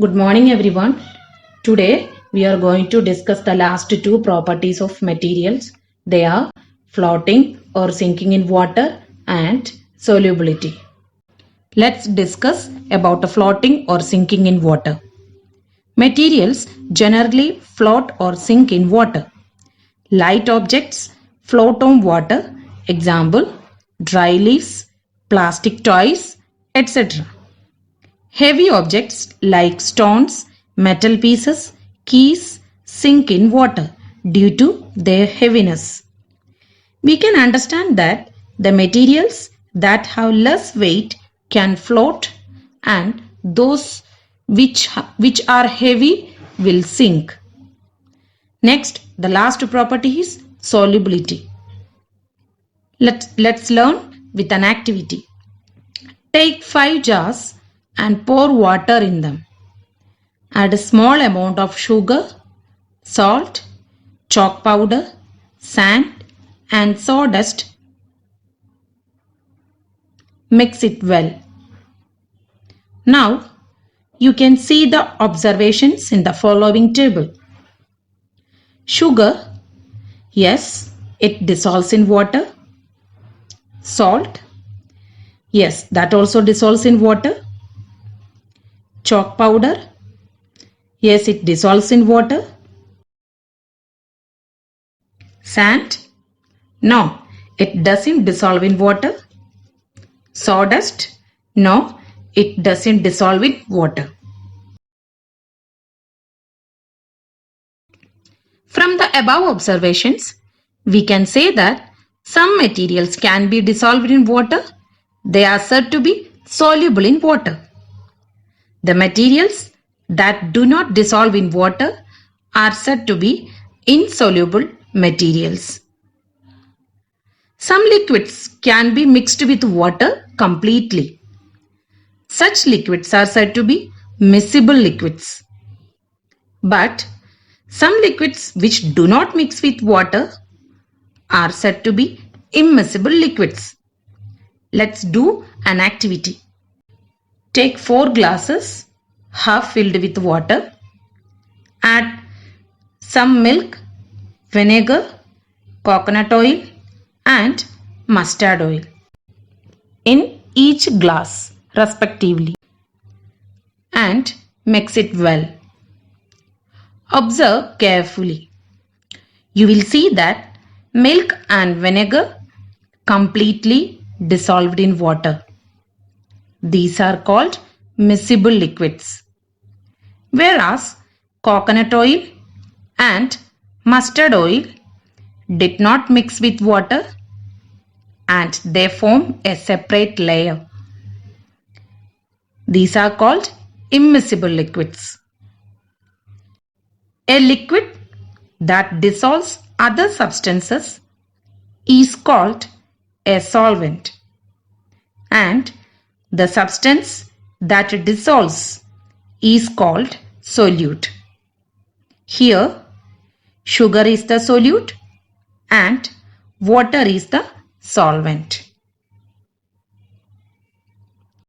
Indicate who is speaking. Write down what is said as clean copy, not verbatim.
Speaker 1: Good morning, everyone. Today we are going to discuss the last two properties of materials. They are floating or sinking in water and solubility. Let's discuss about floating or sinking in water. Materials generally float or sink in water. Light objects float on water. Example, dry leaves, plastic toys, etc. Heavy objects like stones, metal pieces, keys sink in water due to their heaviness. We can understand that the materials that have less weight can float and those which are heavy will sink. Next, the last property is solubility. Let's learn with an activity. Take 5 jars and pour water in them. Add a small amount of sugar, salt, chalk powder, sand and sawdust. Mix it well. Now you can see the observations in the following table. Sugar, yes, it dissolves in water. Salt, yes, that also dissolves in water. Chalk powder, yes, it dissolves in water. Sand, no, it doesn't dissolve in water. Sawdust, no, it doesn't dissolve in water. From the above observations, we can say that some materials can be dissolved in water. They are said to be soluble in water. The materials that do not dissolve in water are said to be insoluble materials. Some liquids can be mixed with water completely. Such liquids are said to be miscible liquids. But some liquids which do not mix with water are said to be immiscible liquids. Let's do an activity. Take 4 glasses, half filled with water. Add some milk, vinegar, coconut oil and mustard oil in each glass respectively and mix it well. Observe carefully. You will see that milk and vinegar completely dissolved in water. These are called miscible liquids. Whereas coconut oil and mustard oil did not mix with water and they form a separate layer. These are called immiscible liquids. A liquid that dissolves other substances is called a solvent, and the substance that dissolves is called solute. Here, sugar is the solute and water is the solvent.